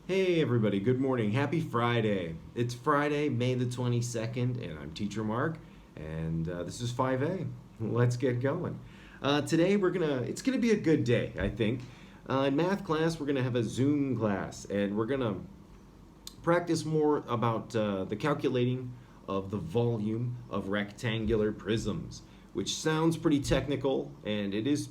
Hey everybody, good morning. Happy Friday. It's Friday, May the 22nd, and I'm Teacher Mark, and this is 5A. Let's get going. Today it's gonna be a good day, I think. In math class, we're gonna have a Zoom class, and we're gonna practice more about the calculating of the volume of rectangular prisms, which sounds pretty technical, and it's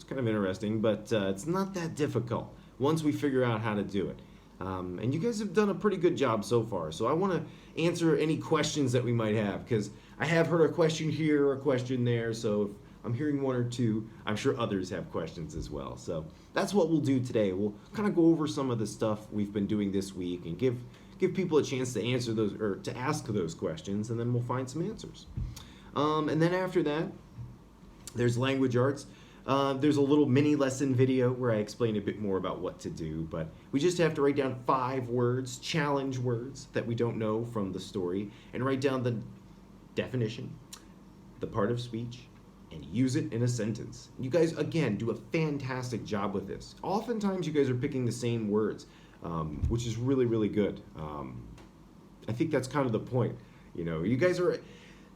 kind of interesting, but it's not that difficult once we figure out how to do it. And you guys have done a pretty good job so far. So I want to answer any questions that we might have because I have heard a question here or a question there. So if I'm hearing one or two, I'm sure others have questions as well. So that's what we'll do today. We'll kind of go over some of the stuff we've been doing this week and give people a chance to answer those or to ask those questions, and then we'll find some answers. And then after that, there's language arts. There's a little mini lesson video where I explain a bit more about what to do, but we just have to write down 5 words, challenge words that we don't know from the story, and write down the definition, the part of speech, and use it in a sentence. You guys, again, do a fantastic job with this. Oftentimes you guys are picking the same words, which is really, really good. I think that's kind of the point. You know, you guys are...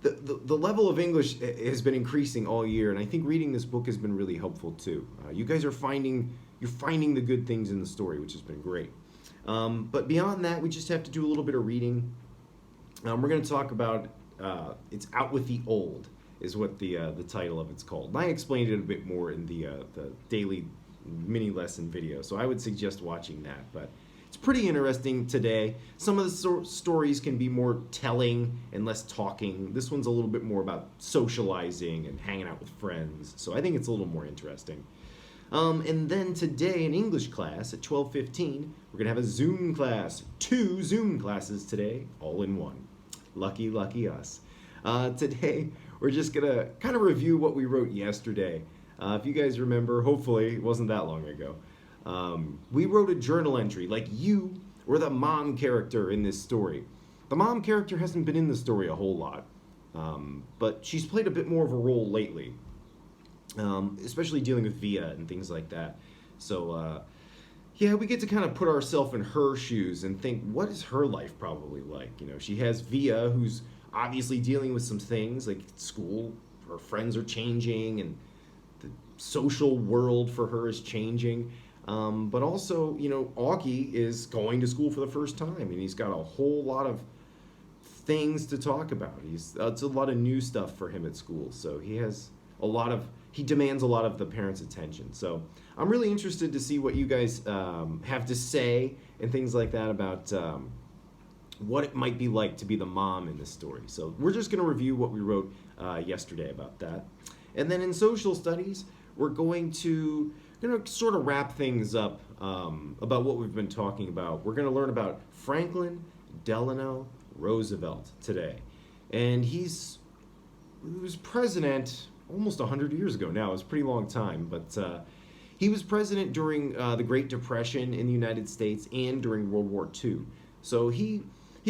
The level of English has been increasing all year, and I think reading this book has been really helpful too. You guys are finding the good things in the story, which has been great. But beyond that, we just have to do a little bit of reading. We're going to talk about it's Out with the Old is what the title of it's called. And I explained it a bit more in the daily mini lesson video, so I would suggest watching that. But it's pretty interesting today. Some of the stories can be more telling and less talking. This one's a little bit more about socializing and hanging out with friends. So I think it's a little more interesting. And then today in English class at 12:15, we're going to have a Zoom class. 2 Zoom classes today, all in one. Lucky, lucky us. Today, we're just going to kind of review what we wrote yesterday. If you guys remember, hopefully it wasn't that long ago. We wrote a journal entry like you were the mom character in this story. The mom character hasn't been in the story a whole lot, but she's played a bit more of a role lately, especially dealing with Via and things like that. So, yeah, we get to kind of put ourselves in her shoes and think, what is her life probably like? You know, she has Via, who's obviously dealing with some things like school, her friends are changing, and the social world for her is changing. But also, you know, Augie is going to school for the first time, and he's got a whole lot of things to talk about. It's a lot of new stuff for him at school, so he demands a lot of the parents' attention. So I'm really interested to see what you guys have to say and things like that about what it might be like to be the mom in this story. So we're just going to review what we wrote yesterday about that. And then in social studies, we're going to sort of wrap things up about what we've been talking about. We're going to learn about Franklin Delano Roosevelt today. And he was president almost 100 years ago now. It was a pretty long time, but he was president during the Great Depression in the United States and during World War II. So he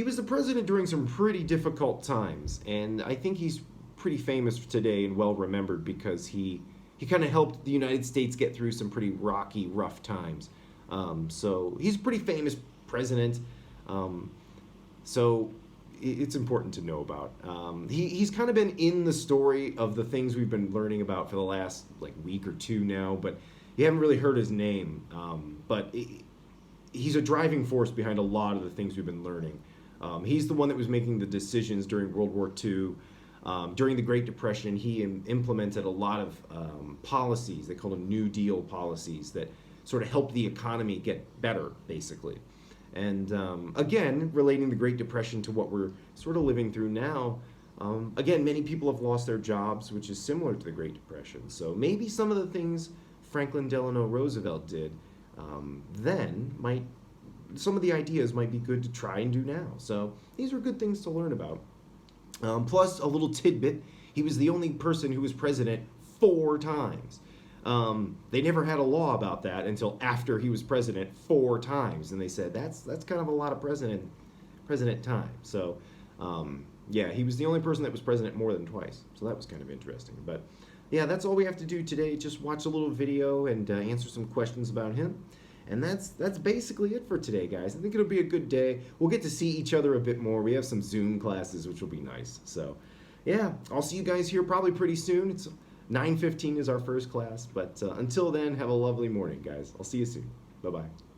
was the president during some pretty difficult times, and I think he's pretty famous today and well remembered because he kind of helped the United States get through some pretty rocky, rough times. So he's a pretty famous president. So it's important to know about. He's kind of been in the story of the things we've been learning about for the last week or two now, but you haven't really heard his name. But he's a driving force behind a lot of the things we've been learning. He's the one that was making the decisions during World War II. During the Great Depression, he implemented a lot of policies. They called them New Deal policies that sort of helped the economy get better, basically. And again, relating the Great Depression to what we're sort of living through now, again, many people have lost their jobs, which is similar to the Great Depression. So maybe some of the things Franklin Delano Roosevelt did some of the ideas might be good to try and do now. So these are good things to learn about. Plus, a little tidbit, he was the only person who was president 4 times. They never had a law about that until after he was president 4 times, and they said that's kind of a lot of president time. So, yeah, he was the only person that was president more than twice. So that was kind of interesting. But yeah, that's all we have to do today. Just watch a little video and answer some questions about him. And that's basically it for today, guys. I think it'll be a good day. We'll get to see each other a bit more. We have some Zoom classes, which will be nice. So, yeah, I'll see you guys here probably pretty soon. It's 9:15 is our first class, but until then, have a lovely morning, guys. I'll see you soon. Bye-bye.